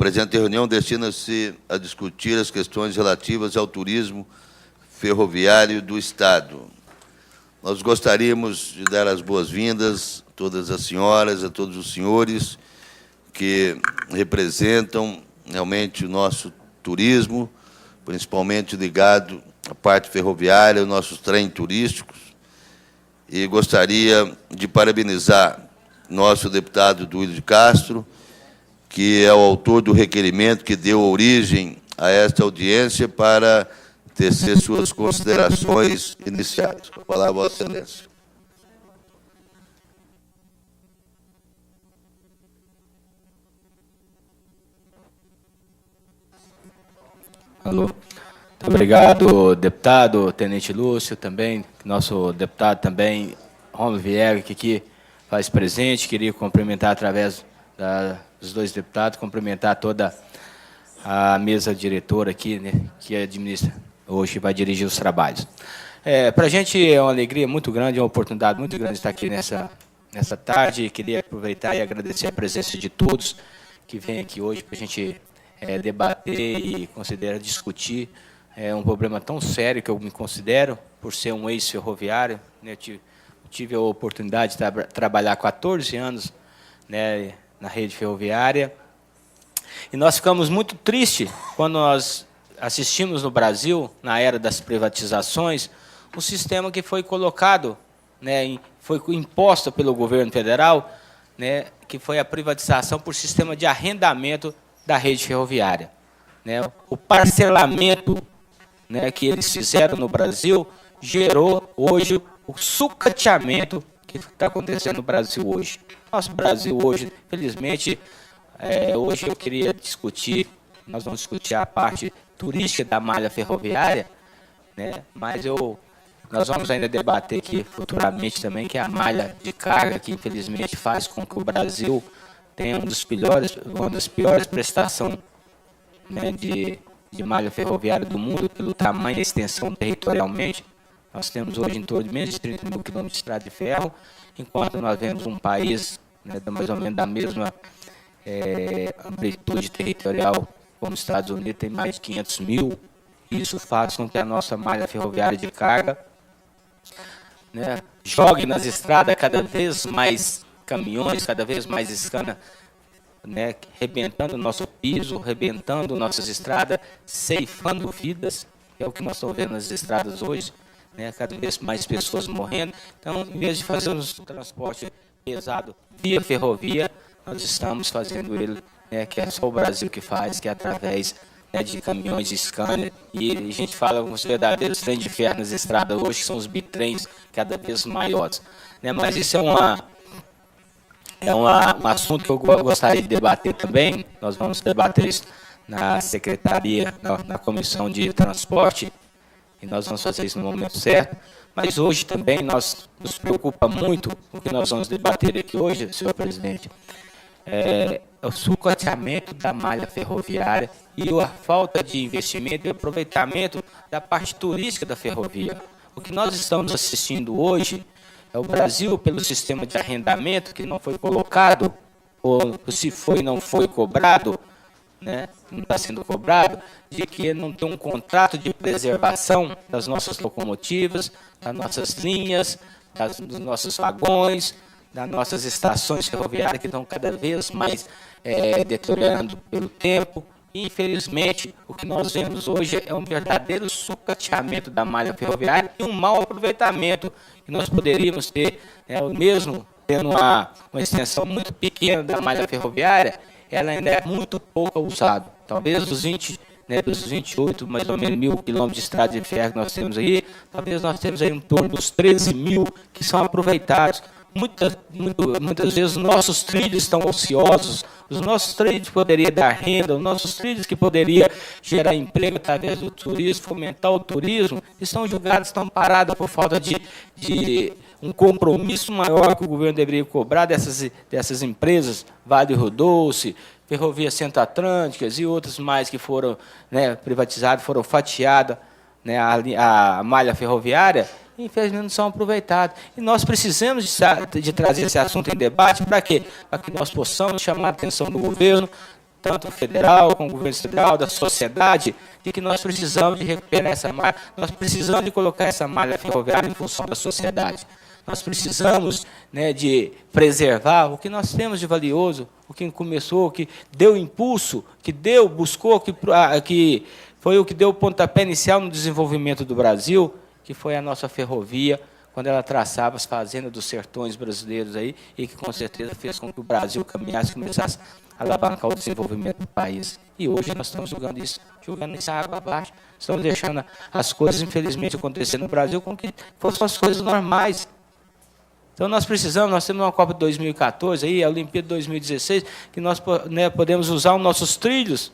presente reunião destina-se a discutir as questões relativas ao turismo ferroviário do Estado. Nós gostaríamos de dar as boas-vindas a todas as senhoras, a todos os senhores que representam realmente o nosso turismo, principalmente ligado à parte ferroviária, aos nossos trens turísticos. E gostaria de parabenizar nosso deputado Duílio de Castro, que é o autor do requerimento que deu origem a esta audiência, para tecer suas considerações iniciais. Com a palavra, Vossa Excelência. Alô. Muito obrigado, deputado Tenente Lúcio, também, nosso deputado também, Romulo Vieira, que aqui faz presente. Queria cumprimentar, através dos dois deputados, cumprimentar toda a mesa diretora aqui, né, que administra, hoje vai dirigir os trabalhos. Para a gente é uma alegria muito grande, uma oportunidade muito grande estar aqui nessa tarde. Queria aproveitar e agradecer a presença de todos que vêm aqui hoje para a gente debater e discutir um problema tão sério que eu me considero, por ser um ex-ferroviário, né. Tive a oportunidade de trabalhar 14 anos, né, na rede ferroviária, e nós ficamos muito tristes quando nós assistimos no Brasil, na era das privatizações, o sistema que foi colocado, né, foi imposto pelo governo federal, né, que foi a privatização por sistema de arrendamento da rede ferroviária, né. O parcelamento, né, que eles fizeram no Brasil gerou hoje o sucateamento que está acontecendo no Brasil hoje. Nosso Brasil hoje, felizmente, hoje eu queria discutir, nós vamos discutir a parte turística da malha ferroviária, né, mas nós vamos ainda debater aqui futuramente também, que é a malha de carga, que infelizmente faz com que o Brasil tenha uma das piores prestações, né, de malha ferroviária do mundo, pelo tamanho e extensão territorialmente. Nós temos hoje em torno de menos de 30 mil quilômetros de estrada de ferro, enquanto nós vemos um país, né, mais ou menos da mesma amplitude territorial como os Estados Unidos, tem mais de 500 mil. Isso faz com que a nossa malha ferroviária de carga, né, jogue nas estradas cada vez mais caminhões, cada vez mais escana, né, rebentando o nosso piso, rebentando nossas estradas, ceifando vidas. É o que nós estamos vendo nas estradas hoje, né, cada vez mais pessoas morrendo. Então, em vez de fazermos o transporte pesado via ferrovia, nós estamos fazendo ele, né, que é só o Brasil que faz, que é através, né, de caminhões de Scania. E a gente fala com os verdadeiros trens de ferro nas estradas hoje, que são os bitrens cada vez maiores, né. Mas isso um assunto que eu gostaria de debater também. Nós vamos debater isso na secretaria, na comissão de transporte, e nós vamos fazer isso no momento certo. Mas hoje também nos preocupa muito o que nós vamos debater aqui hoje, senhor presidente, o sucateamento da malha ferroviária e a falta de investimento e aproveitamento da parte turística da ferrovia. O que nós estamos assistindo hoje é o Brasil, pelo sistema de arrendamento que não foi colocado, ou se foi, não foi cobrado, né, não está sendo cobrado, de que não tem um contrato de preservação das nossas locomotivas, das nossas linhas, dos nossos vagões, das nossas estações ferroviárias, que estão cada vez mais deteriorando pelo tempo. E, infelizmente, o que nós vemos hoje é um verdadeiro sucateamento da malha ferroviária e um mau aproveitamento que nós poderíamos ter, mesmo tendo uma extensão muito pequena da malha ferroviária, ela ainda é muito pouco usada. Talvez dos 28, mais ou menos, mil quilômetros de estrada de ferro que nós temos aí, talvez nós temos aí em torno dos 13 mil que são aproveitados. Muitas vezes os nossos trilhos estão ociosos, os nossos trilhos poderiam dar renda, os nossos trilhos que poderiam gerar emprego através do turismo, fomentar o turismo, estão julgados, estão parados por falta de um compromisso maior que o governo deveria cobrar dessas empresas, Vale Rodolce, Ferrovia Centro-Atlânticas e outras mais que foram, né, privatizadas, foram fatiadas, né, a malha ferroviária, infelizmente não são aproveitados. E nós precisamos de trazer esse assunto em debate para quê? Para que nós possamos chamar a atenção do governo, tanto federal, com o governo federal, da sociedade, de que nós precisamos de recuperar essa malha, nós precisamos de colocar essa malha ferroviária em função da sociedade. Nós precisamos, né, de preservar o que nós temos de valioso, o que começou, que deu impulso, que buscou, que foi o que deu o pontapé inicial no desenvolvimento do Brasil, que foi a nossa ferrovia, quando ela traçava as fazendas dos sertões brasileiros aí, e que com certeza fez com que o Brasil caminhasse, começasse a alavancar o desenvolvimento do país. E hoje nós estamos jogando isso água abaixo, estamos deixando as coisas, infelizmente, acontecer no Brasil como que fossem as coisas normais. Então nós temos uma Copa de 2014, aí, a Olimpíada de 2016, que nós, né, podemos usar os nossos trilhos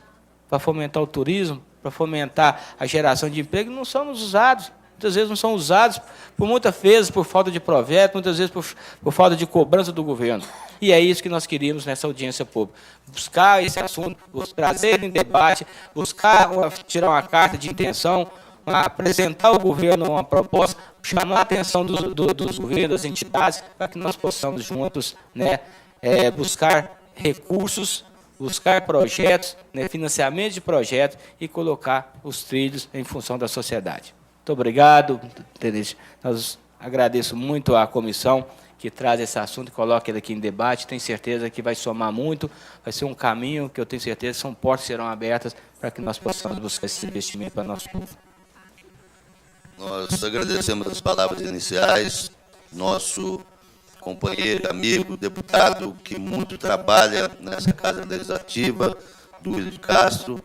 para fomentar o turismo, para fomentar a geração de emprego, não somos usados. Muitas vezes não são usados, muitas vezes por falta de projeto, muitas vezes por falta de cobrança do governo. E é isso que nós queríamos nessa audiência pública. Buscar esse assunto, trazer em debate, buscar tirar uma carta de intenção, apresentar ao governo uma proposta, chamar a atenção dos governos, das entidades, para que nós possamos juntos, né, buscar recursos, buscar projetos, né, financiamento de projetos e colocar os trilhos em função da sociedade. Muito obrigado, Tenente. Nós agradeço muito à comissão que traz esse assunto e coloca ele aqui em debate. Tenho certeza que vai somar muito, vai ser um caminho que eu tenho certeza são portas que serão abertas para que nós possamos buscar esse investimento para o nosso povo. Nós agradecemos as palavras iniciais, nosso companheiro, amigo, deputado, que muito trabalha nessa Casa Legislativa, Duílio de Castro,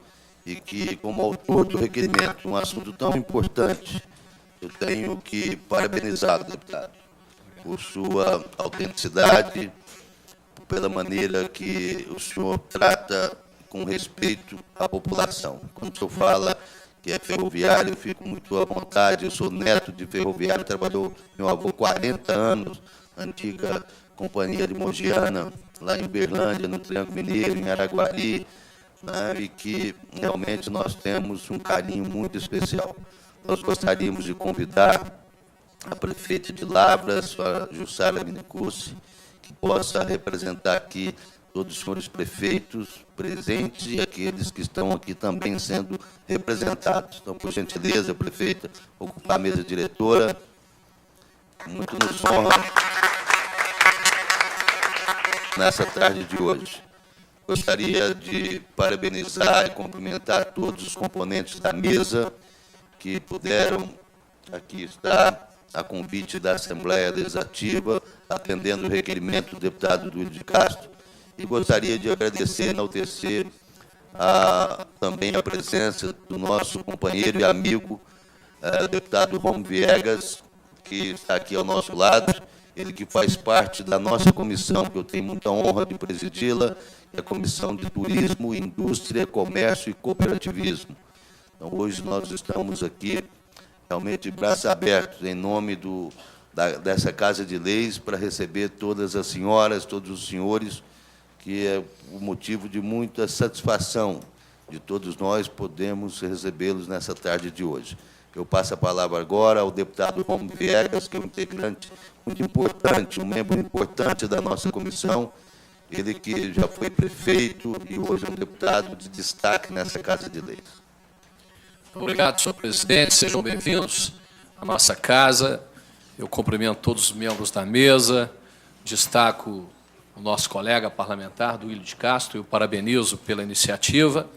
e que, como autor do requerimento, um assunto tão importante, eu tenho que parabenizar o deputado por sua autenticidade, pela maneira que o senhor trata com respeito à população. Quando o senhor fala que é ferroviário, eu fico muito à vontade, eu sou neto de ferroviário, trabalhou meu avô 40 anos, na antiga Companhia de Mogiana, lá em Uberlândia, no Triângulo Mineiro, em Araguari, e que realmente nós temos um carinho muito especial. Nós gostaríamos de convidar a prefeita de Lavras, a Jussara Minicucci, que possa representar aqui todos os senhores prefeitos presentes e aqueles que estão aqui também sendo representados. Então, por gentileza, prefeita, ocupar a mesa diretora, muito nos honra nessa tarde de hoje. Gostaria de parabenizar e cumprimentar todos os componentes da mesa que puderam aqui estar a convite da Assembleia Legislativa, atendendo o requerimento do deputado Duílio de Castro, e gostaria de agradecer e enaltecer também a presença do nosso companheiro e amigo, deputado Romo Viegas, que está aqui ao nosso lado, ele que faz parte da nossa comissão, que eu tenho muita honra de presidi-la, é a Comissão de Turismo, Indústria, Comércio e Cooperativismo. Então, hoje nós estamos aqui, realmente, de braços abertos, em nome dessa Casa de Leis, para receber todas as senhoras, todos os senhores, que é o motivo de muita satisfação de todos nós podemos recebê-los nessa tarde de hoje. Eu passo a palavra agora ao deputado Romo Viegas, que é um integrante muito importante, um membro importante da nossa comissão, ele que já foi prefeito e hoje é um deputado de destaque nessa Casa de Leis. Obrigado, senhor presidente. Sejam bem-vindos à nossa casa. Eu cumprimento todos os membros da mesa, destaco o nosso colega parlamentar, Duílio de Castro, e o parabenizo pela iniciativa.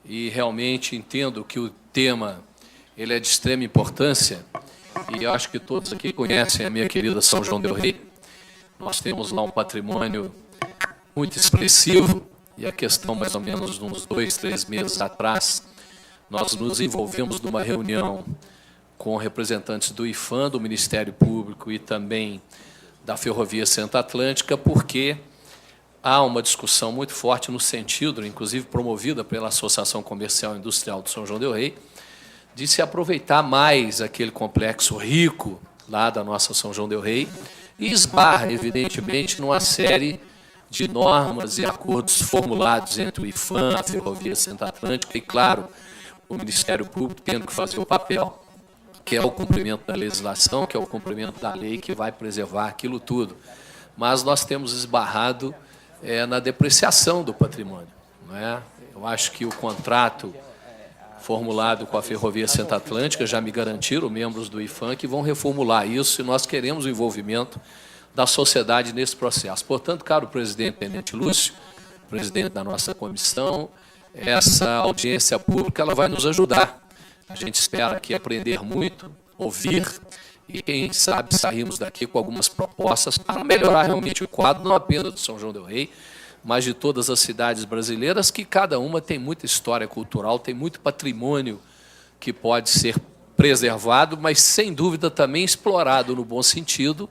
E realmente entendo que o tema ele é de extrema importância, e eu acho que todos aqui conhecem a minha querida São João del Rei. Nós temos lá um patrimônio muito expressivo, e a questão, mais ou menos, uns 2, 3 meses atrás, nós nos envolvemos numa reunião com representantes do IPHAN, do Ministério Público e também da Ferrovia Centro-Atlântica, porque há uma discussão muito forte no sentido, inclusive promovida pela Associação Comercial e Industrial de São João del Rei, de se aproveitar mais aquele complexo rico lá da nossa São João del Rei e esbarra, evidentemente, numa série de normas e acordos formulados entre o IPHAN, a Ferrovia Centro-Atlântica e, claro, o Ministério Público tendo que fazer o papel, que é o cumprimento da legislação, que é o cumprimento da lei que vai preservar aquilo tudo. Mas nós temos esbarrado na depreciação do patrimônio. não é? Eu acho que o contrato formulado com a Ferrovia Centro-Atlântica já me garantiram, membros do IFAM, que vão reformular isso, e nós queremos o envolvimento da sociedade nesse processo. Portanto, caro presidente Tenente Lúcio, presidente da nossa comissão, essa audiência pública ela vai nos ajudar. A gente espera aqui aprender muito, ouvir, e quem sabe sairmos daqui com algumas propostas para melhorar realmente o quadro, não apenas do São João del Rei, mas de todas as cidades brasileiras, que cada uma tem muita história cultural, tem muito patrimônio que pode ser preservado, mas, sem dúvida, também explorado no bom sentido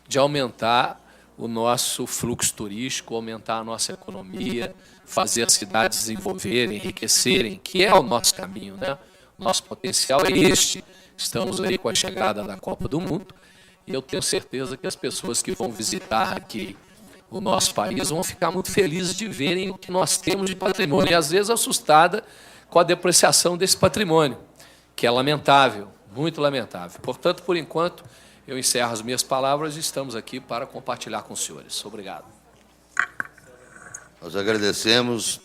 de aumentar o nosso fluxo turístico, aumentar a nossa economia, fazer as cidades desenvolverem, enriquecerem, que é o nosso caminho, né? Nosso potencial é este. Estamos aí com a chegada da Copa do Mundo e eu tenho certeza que as pessoas que vão visitar aqui o nosso país vão ficar muito felizes de verem o que nós temos de patrimônio, e às vezes assustada com a depreciação desse patrimônio, que é lamentável, muito lamentável. Portanto, por enquanto, eu encerro as minhas palavras e estamos aqui para compartilhar com os senhores. Obrigado. Nós agradecemos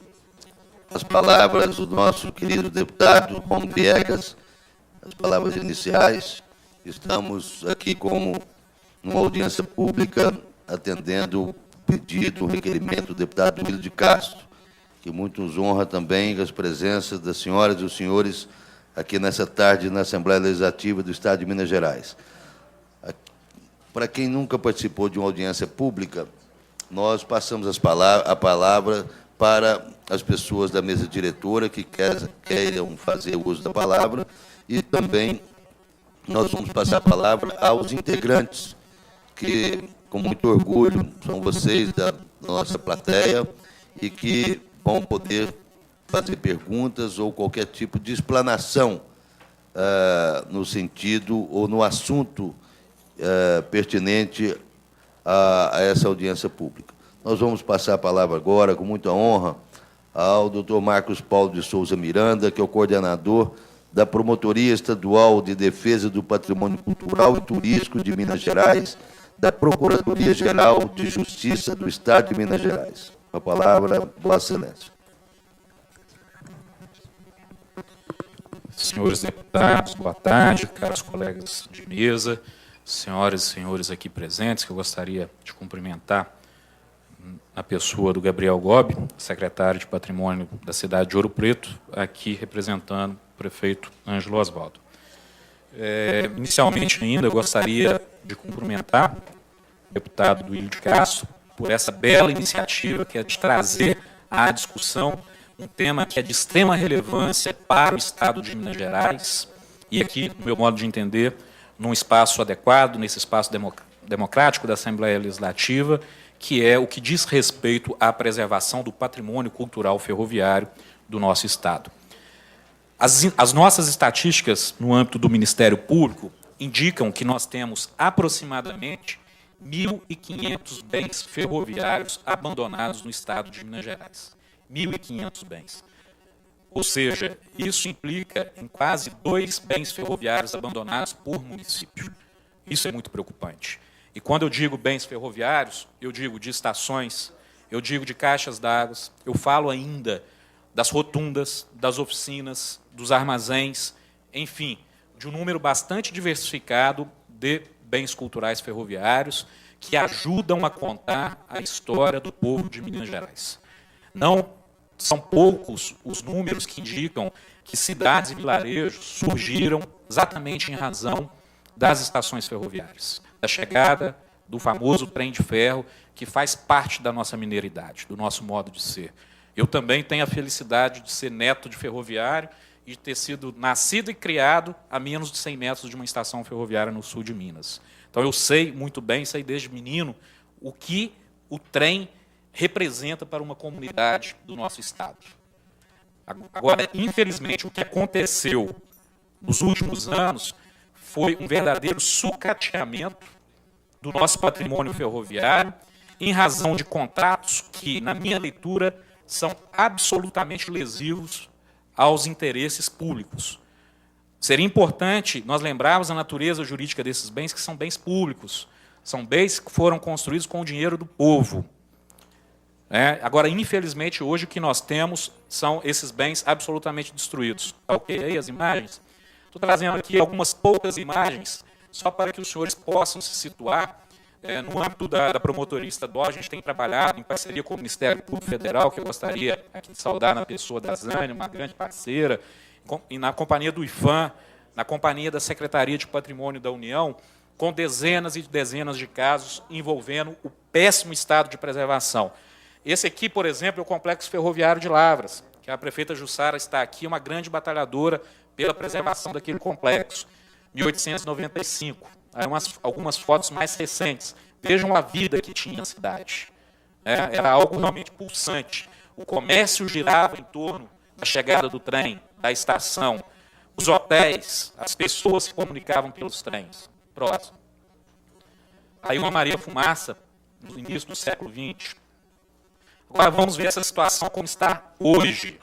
as palavras do nosso querido deputado Romulo Viegas, as palavras iniciais. Estamos aqui como uma audiência pública, atendendo o pedido, o requerimento do deputado Emílio de Castro, que muito nos honra também com as presenças das senhoras e os senhores aqui nessa tarde na Assembleia Legislativa do Estado de Minas Gerais. Para quem nunca participou de uma audiência pública, nós passamos a palavra para as pessoas da mesa diretora que queiram fazer uso da palavra, e também nós vamos passar a palavra aos integrantes, que, com muito orgulho, são vocês da nossa plateia e que vão poder fazer perguntas ou qualquer tipo de explanação no sentido ou no assunto pertinente a essa audiência pública. Nós vamos passar a palavra agora, com muita honra, ao doutor Marcos Paulo de Souza Miranda, que é o coordenador da Promotoria Estadual de Defesa do Patrimônio Cultural e Turístico de Minas Gerais, da Procuradoria-Geral de Justiça do Estado de Minas Gerais. A palavra, Vossa Excelência. Senhores deputados, boa tarde, caros colegas de mesa, senhoras e senhores aqui presentes, que eu gostaria de cumprimentar na pessoa do Gabriel Gobi, secretário de Patrimônio da cidade de Ouro Preto, aqui representando o prefeito Ângelo Osvaldo. Inicialmente ainda, eu gostaria de cumprimentar o deputado Duílio de Castro por essa bela iniciativa, que é de trazer à discussão um tema que é de extrema relevância para o Estado de Minas Gerais, e aqui, no meu modo de entender, num espaço adequado, nesse espaço democrático da Assembleia Legislativa, que é o que diz respeito à preservação do patrimônio cultural ferroviário do nosso Estado. As nossas estatísticas no âmbito do Ministério Público indicam que nós temos aproximadamente 1.500 bens ferroviários abandonados no Estado de Minas Gerais. 1.500 bens. Ou seja, isso implica em quase 2 bens ferroviários abandonados por município. Isso é muito preocupante. E quando eu digo bens ferroviários, eu digo de estações, eu digo de caixas d'água, eu falo ainda das rotundas, das oficinas, dos armazéns, enfim, de um número bastante diversificado de bens culturais ferroviários que ajudam a contar a história do povo de Minas Gerais. Não são poucos os números que indicam que cidades e vilarejos surgiram exatamente em razão das estações ferroviárias, da chegada do famoso trem de ferro, que faz parte da nossa mineiridade, do nosso modo de ser. Eu também tenho a felicidade de ser neto de ferroviário e de ter sido nascido e criado a menos de 100 metros de uma estação ferroviária no sul de Minas. Então, eu sei muito bem, sei desde menino, o que o trem representa para uma comunidade do nosso Estado. Agora, infelizmente, o que aconteceu nos últimos anos foi um verdadeiro sucateamento do nosso patrimônio ferroviário em razão de contratos que, na minha leitura, são absolutamente lesivos aos interesses públicos. Seria importante nós lembrarmos a natureza jurídica desses bens, que são bens públicos, são bens que foram construídos com o dinheiro do povo. Agora, infelizmente, hoje o que nós temos são esses bens absolutamente destruídos. Tá ok aí as imagens? Estou trazendo aqui algumas poucas imagens, só para que os senhores possam se situar. No âmbito da promotoria estadual, a gente tem trabalhado em parceria com o Ministério Público Federal, que eu gostaria aqui de saudar na pessoa da Zane, uma grande parceira, e na companhia do IFAM, na companhia da Secretaria de Patrimônio da União, com dezenas e dezenas de casos envolvendo o péssimo estado de preservação. Esse aqui, por exemplo, é o Complexo Ferroviário de Lavras, que a prefeita Jussara está aqui, uma grande batalhadora pela preservação daquele complexo, 1895. Aí algumas fotos mais recentes. Vejam a vida que tinha a cidade. Era algo realmente pulsante. O comércio girava em torno da chegada do trem, da estação, os hotéis, as pessoas se comunicavam pelos trens. Próximo. Aí uma Maria Fumaça, no início do século XX. Agora vamos ver essa situação como está hoje.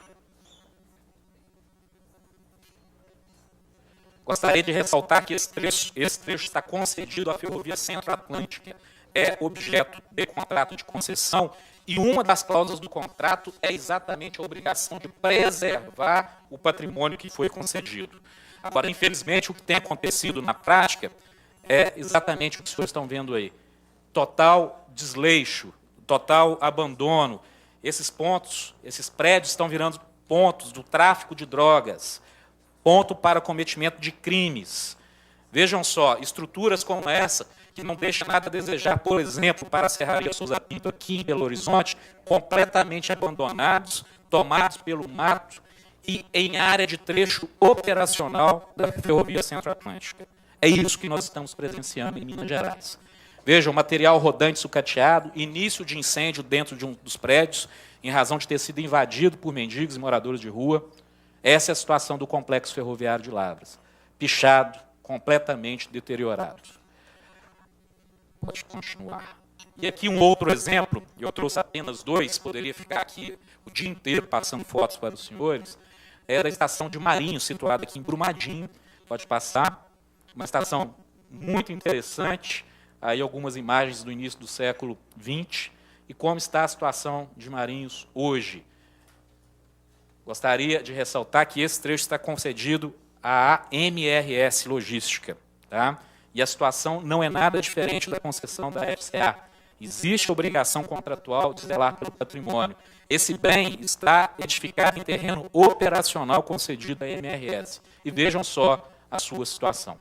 Gostaria de ressaltar que esse trecho está concedido à Ferrovia Centro-Atlântica. É objeto de contrato de concessão e uma das cláusulas do contrato é exatamente a obrigação de preservar o patrimônio que foi concedido. Agora, infelizmente, o que tem acontecido na prática é exatamente o que vocês estão vendo aí. Total desleixo, total abandono. Esses pontos, esses prédios estão virando pontos do tráfico de drogas, ponto para cometimento de crimes. Vejam só, estruturas como essa, que não deixam nada a desejar, por exemplo, para a Serraria Souza Pinto, aqui em Belo Horizonte, completamente abandonados, tomados pelo mato e em área de trecho operacional da Ferrovia Centro-Atlântica. É isso que nós estamos presenciando em Minas Gerais. Vejam, material rodante sucateado, início de incêndio dentro de um dos prédios, em razão de ter sido invadido por mendigos e moradores de rua. Essa é a situação do Complexo Ferroviário de Lavras. Pichado, completamente deteriorado. Pode continuar. E aqui um outro exemplo, eu trouxe apenas dois, poderia ficar aqui o dia inteiro passando fotos para os senhores, é da estação de Marinhos, situada aqui em Brumadinho. Pode passar. Uma estação muito interessante, aí algumas imagens do início do século XX, e como está a situação de Marinhos hoje. Gostaria de ressaltar que esse trecho está concedido à MRS Logística, tá? E a situação não é nada diferente da concessão da FCA. Existe a obrigação contratual de zelar pelo patrimônio. Esse bem está edificado em terreno operacional concedido à MRS. E vejam só a sua situação.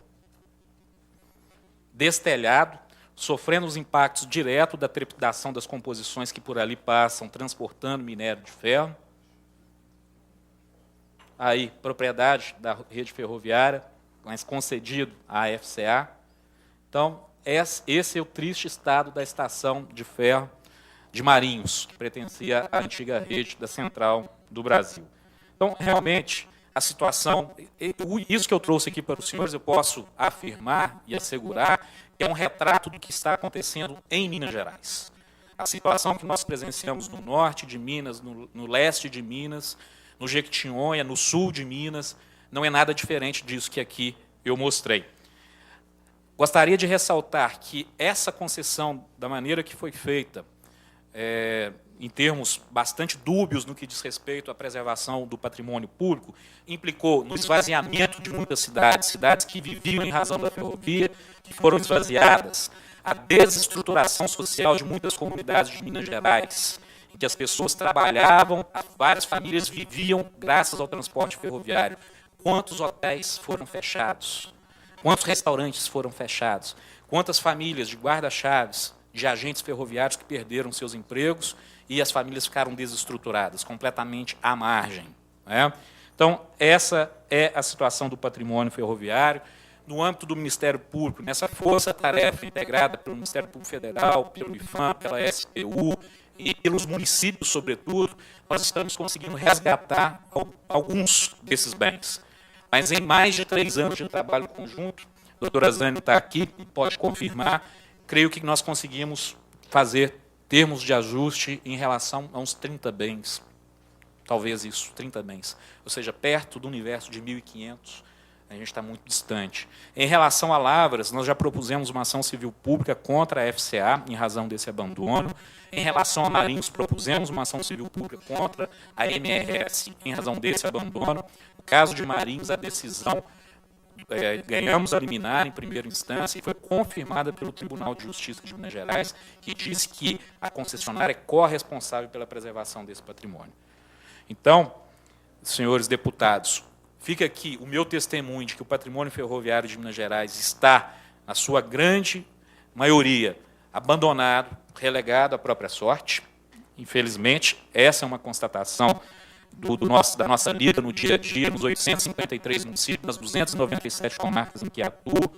Destelhado, sofrendo os impactos diretos da trepidação das composições que por ali passam, transportando minério de ferro. Aí, propriedade da rede ferroviária, mas concedido à FCA. Então, esse é o triste estado da estação de ferro de Marinhos, que pertencia à antiga rede da Central do Brasil. Então, realmente, a situação, isso que eu trouxe aqui para os senhores, eu posso afirmar e assegurar que é um retrato do que está acontecendo em Minas Gerais. A situação que nós presenciamos no norte de Minas, no leste de Minas, no Jequitinhonha, no sul de Minas, não é nada diferente disso que aqui eu mostrei. Gostaria de ressaltar que essa concessão, da maneira que foi feita, em termos bastante dúbios no que diz respeito à preservação do patrimônio público, implicou no esvaziamento de muitas cidades, cidades que viviam em razão da ferrovia, que foram esvaziadas, a desestruturação social de muitas comunidades de Minas Gerais, em que as pessoas trabalhavam, várias famílias viviam graças ao transporte ferroviário. Quantos hotéis foram fechados? Quantos restaurantes foram fechados? Quantas famílias de guarda-chaves, de agentes ferroviários que perderam seus empregos e as famílias ficaram desestruturadas, completamente à margem, né? Então, essa é a situação do patrimônio ferroviário. No âmbito do Ministério Público, nessa força-tarefa integrada pelo Ministério Público Federal, pelo IFAM, pela SPU e pelos municípios, sobretudo, nós estamos conseguindo resgatar alguns desses bens. Mas em mais de 3 anos de trabalho conjunto, a doutora Zane está aqui e pode confirmar, creio que nós conseguimos fazer termos de ajuste em relação a uns 30 bens, talvez isso, 30 bens, ou seja, perto do universo de 1.500 A gente está muito distante. Em relação a Lavras, nós já propusemos uma ação civil pública contra a FCA, em razão desse abandono. Em relação a Marinhos, propusemos uma ação civil pública contra a MRS, em razão desse abandono. No caso de Marinhos, a decisão, ganhamos a liminar em primeira instância e foi confirmada pelo Tribunal de Justiça de Minas Gerais, que disse que a concessionária é corresponsável pela preservação desse patrimônio. Então, senhores deputados, fica aqui o meu testemunho de que o patrimônio ferroviário de Minas Gerais está, na sua grande maioria, abandonado, relegado à própria sorte. Infelizmente, essa é uma constatação da nossa lida no dia a dia, nos 853 municípios, nas 297 comarcas em que atuo.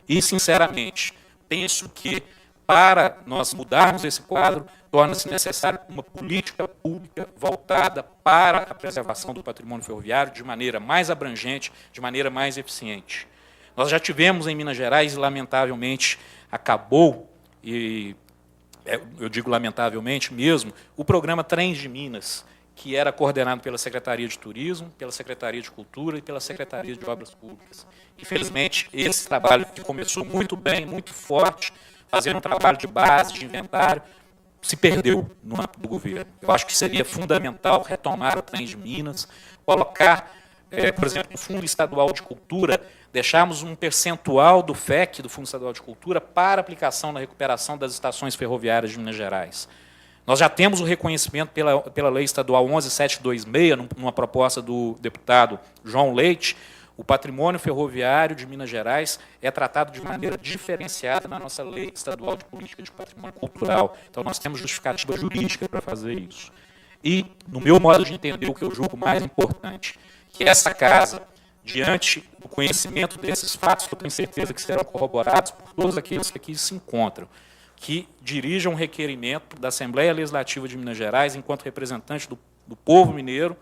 E, sinceramente, penso que, para nós mudarmos esse quadro, torna-se necessário uma política pública voltada para a preservação do patrimônio ferroviário de maneira mais abrangente, de maneira mais eficiente. Nós já tivemos em Minas Gerais, e lamentavelmente acabou, e eu digo lamentavelmente mesmo, o programa Trens de Minas, que era coordenado pela Secretaria de Turismo, pela Secretaria de Cultura e pela Secretaria de Obras Públicas. Infelizmente, esse trabalho que começou muito bem, muito forte, fazendo um trabalho de base, de inventário, se perdeu no âmbito do governo. Eu acho que seria fundamental retomar o Trens de Minas, colocar, por exemplo, no Fundo Estadual de Cultura, deixarmos um percentual do FEC, do Fundo Estadual de Cultura, para aplicação na recuperação das estações ferroviárias de Minas Gerais. Nós já temos o reconhecimento pela Lei Estadual 11726, numa proposta do deputado João Leite. O patrimônio ferroviário de Minas Gerais é tratado de maneira diferenciada na nossa Lei Estadual de Política de Patrimônio Cultural. Então, nós temos justificativa jurídica para fazer isso. E, no meu modo de entender, o que eu julgo mais importante, que essa casa, diante do conhecimento desses fatos, que eu tenho certeza que serão corroborados por todos aqueles que aqui se encontram, que dirijam um requerimento da Assembleia Legislativa de Minas Gerais, enquanto representante do povo mineiro,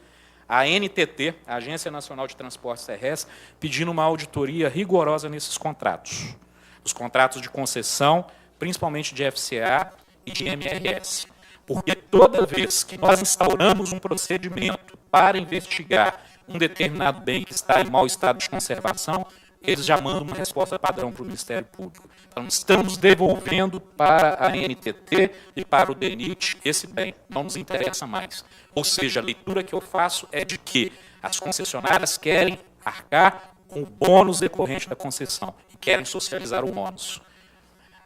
a NTT, a Agência Nacional de Transportes Terrestres, pedindo uma auditoria rigorosa nesses contratos. Os contratos de concessão, principalmente de FCA e de MRS. Porque toda vez que nós instauramos um procedimento para investigar um determinado bem que está em mau estado de conservação, eles já mandam uma resposta padrão para o Ministério Público. Então, estamos devolvendo para a NTT e para o DENIT esse bem. Não nos interessa mais. Ou seja, a leitura que eu faço é de que as concessionárias querem arcar com o bônus decorrente da concessão e querem socializar o ônus.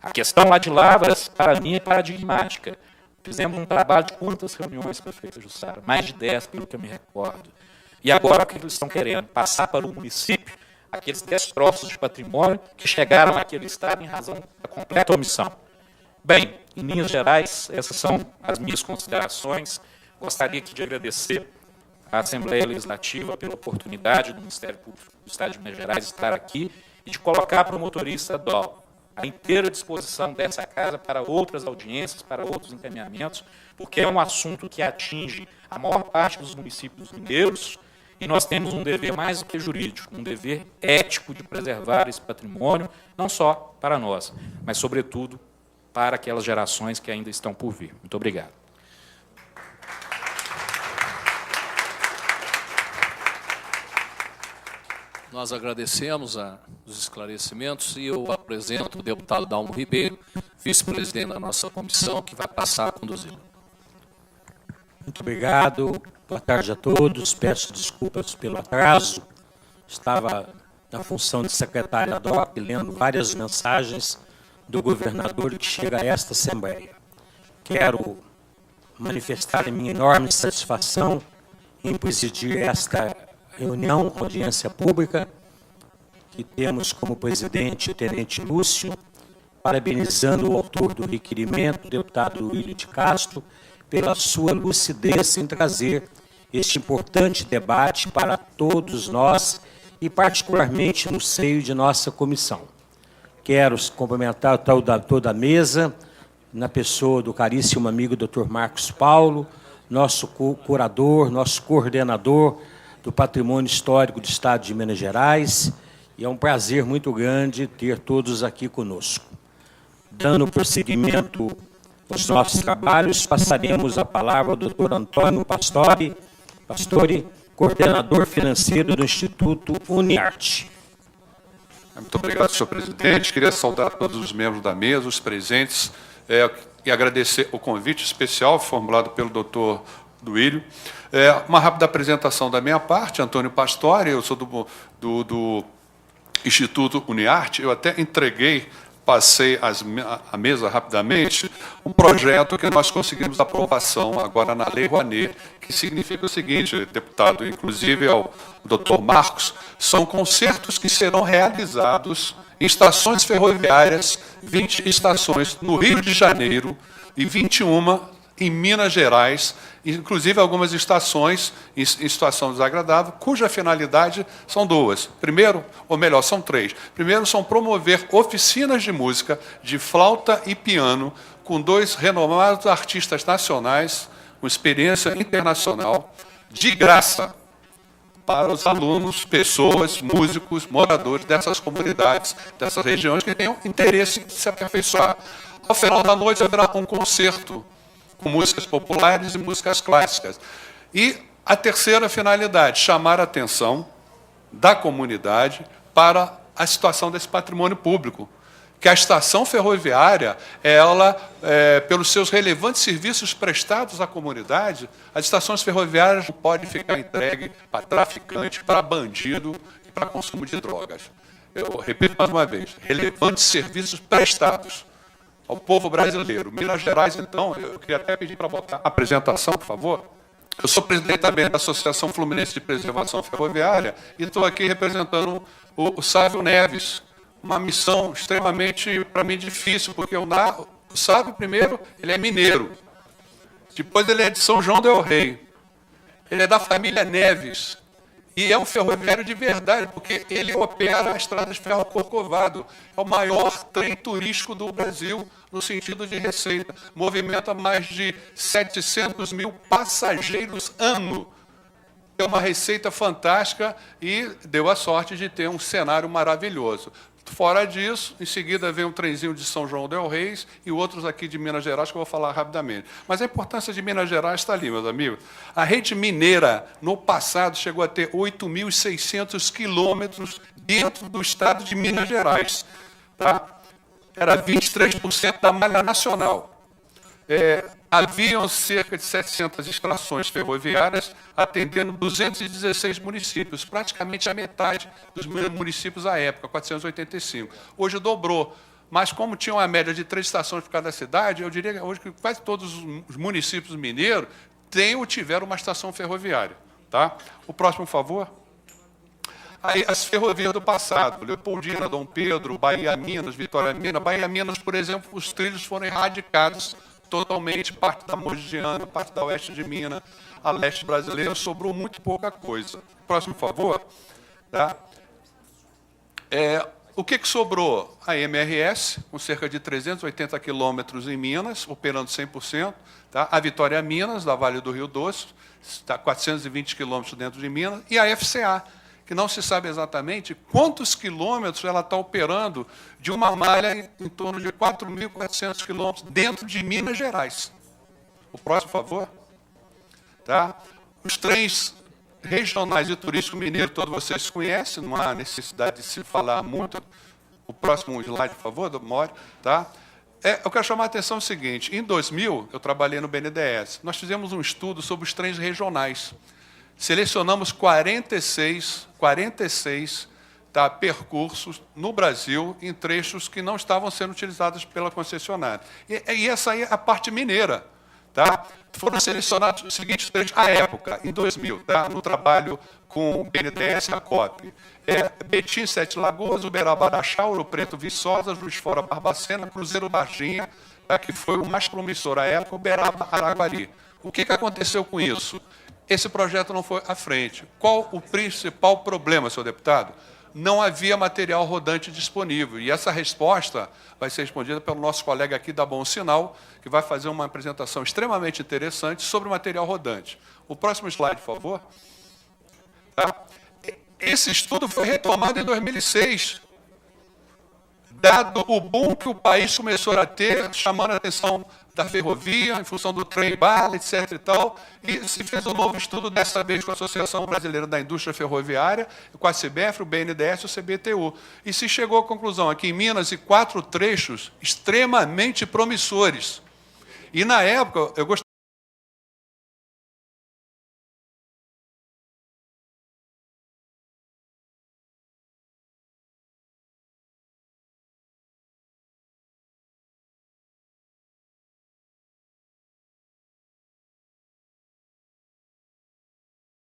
A questão lá de Lavras, para mim, é paradigmática. Fizemos um trabalho de quantas reuniões, prefeita Jussara? Mais de 10, pelo que eu me recordo. E agora o que eles estão querendo? Passar para o município aqueles destroços de patrimônio que chegaram naquele estado em razão da completa omissão. Bem, em linhas gerais, essas são as minhas considerações. Gostaria aqui de agradecer à Assembleia Legislativa pela oportunidade do Ministério Público do Estado de Minas Gerais estar aqui e de colocar a promotoria estadual à inteira disposição dessa casa para outras audiências, para outros encaminhamentos, porque é um assunto que atinge a maior parte dos municípios mineiros. E nós temos um dever mais do que jurídico, um dever ético de preservar esse patrimônio, não só para nós, mas, sobretudo, para aquelas gerações que ainda estão por vir. Muito obrigado. Nós agradecemos os esclarecimentos e eu apresento o deputado Dalmo Ribeiro, vice-presidente da nossa comissão, que vai passar a conduzi-lo. Muito obrigado. Boa tarde a todos. Peço desculpas pelo atraso. Estava na função de secretário ad hoc, lendo várias mensagens do governador que chega a esta Assembleia. Quero manifestar a minha enorme satisfação em presidir esta reunião, audiência pública, que temos como presidente o tenente Lúcio, parabenizando o autor do requerimento, o deputado William de Castro, pela sua lucidez em trazer este importante debate para todos nós e particularmente no seio de nossa comissão. Quero cumprimentar toda a mesa, na pessoa do caríssimo amigo Dr. Marcos Paulo, nosso curador, nosso coordenador do Patrimônio Histórico do Estado de Minas Gerais, e é um prazer muito grande ter todos aqui conosco. Dando prosseguimento aos nossos trabalhos, passaremos a palavra ao Dr. Antônio Pastore, coordenador financeiro do Instituto Uniarte. Muito obrigado, senhor presidente. Queria saudar todos os membros da mesa, os presentes, e agradecer o convite especial formulado pelo doutor Duílio. Uma rápida apresentação da minha parte, Antônio Pastore, eu sou do Instituto Uniarte, eu até passei à mesa rapidamente, um projeto que nós conseguimos aprovação agora na Lei Rouanet, que significa o seguinte, deputado, inclusive ao doutor Marcos, são concertos que serão realizados em estações ferroviárias, 20 estações no Rio de Janeiro e 21 em Minas Gerais, inclusive algumas estações em situação desagradável, cuja finalidade são duas. Primeiro, ou melhor, são três. Primeiro, são promover oficinas de música de flauta e piano com 2 renomados artistas nacionais, com experiência internacional, de graça, para os alunos, pessoas, músicos, moradores dessas comunidades, dessas regiões que tenham interesse em se aperfeiçoar. Ao final da noite haverá um concerto com músicas populares e músicas clássicas. E a terceira finalidade, chamar a atenção da comunidade para a situação desse patrimônio público, que a estação ferroviária, pelos seus relevantes serviços prestados à comunidade, as estações ferroviárias não podem ficar entregues para traficante, para bandido e para consumo de drogas. Eu repito mais uma vez, relevantes serviços prestados ao povo brasileiro. Minas Gerais, então, eu queria até pedir para botar a apresentação, por favor. Eu sou presidente também da Associação Fluminense de Preservação Ferroviária e estou aqui representando o Sávio Neves, uma missão extremamente, para mim, difícil, porque o Sávio, primeiro, ele é mineiro, depois ele é de São João del Rei, ele é da família Neves, e é um ferroviário de verdade, porque ele opera a estrada de ferro Corcovado, é o maior trem turístico do Brasil, no sentido de receita, movimenta mais de 700 mil passageiros ano. É uma receita fantástica e deu a sorte de ter um cenário maravilhoso. Fora disso, em seguida vem um trenzinho de São João del Rei e outros aqui de Minas Gerais, que eu vou falar rapidamente. Mas a importância de Minas Gerais está ali, meus amigos. A rede mineira, no passado, chegou a ter 8.600 quilômetros dentro do estado de Minas Gerais. Tá? Era 23% da malha nacional. Haviam cerca de 700 estações ferroviárias, atendendo 216 municípios, praticamente a metade dos municípios à época, 485. Hoje dobrou, mas como tinha uma média de 3 estações por cada cidade, eu diria que hoje quase todos os municípios mineiros têm ou tiveram uma estação ferroviária. Tá? O próximo, por favor. Aí, as ferrovias do passado, Leopoldina, Dom Pedro, Bahia-Minas, Vitória-Minas. Bahia-Minas, por exemplo, os trilhos foram erradicados totalmente, parte da Mogiana, parte da oeste de Minas, a leste brasileira, sobrou muito pouca coisa. Próximo, por favor. Tá? O que sobrou? A MRS, com cerca de 380 quilômetros em Minas, operando 100%. Tá? A Vitória Minas, da Vale do Rio Doce, está 420 quilômetros dentro de Minas. E a FCA, que não se sabe exatamente quantos quilômetros ela está operando de uma malha em torno de 4.400 quilômetros dentro de Minas Gerais. O próximo, por favor. Tá? Os trens regionais de turismo mineiro, todos vocês conhecem, não há necessidade de se falar muito. O próximo slide, por favor, do Mori. Tá? Eu quero chamar a atenção o seguinte, em 2000, eu trabalhei no BNDES, nós fizemos um estudo sobre os trens regionais. Selecionamos 46 percursos no Brasil em trechos que não estavam sendo utilizados pela concessionária. E essa aí é a parte mineira. Tá? Foram selecionados os seguintes trechos à época, em 2000, tá? No trabalho com o BNDES e a COP. Betim, Sete Lagoas, Uberaba, Araxá, Ouro Preto, Viçosa, Juiz de Fora, Barbacena, Cruzeiro, Varginha, tá? Que foi o mais promissor à época, Uberaba, Araguari. O que aconteceu com isso? Esse projeto não foi à frente. Qual o principal problema, senhor deputado? Não havia material rodante disponível. E essa resposta vai ser respondida pelo nosso colega aqui da Bom Sinal, que vai fazer uma apresentação extremamente interessante sobre o material rodante. O próximo slide, por favor. Tá? Esse estudo foi retomado em 2006. dado o boom que o país começou a ter, chamando a atenção da ferrovia, em função do trem-bala, etc. e tal, e se fez um novo estudo, dessa vez com a Associação Brasileira da Indústria Ferroviária, com a CBF, o BNDES e o CBTU. E se chegou à conclusão, aqui em Minas, de 4 trechos extremamente promissores. E, na época, eu gostaria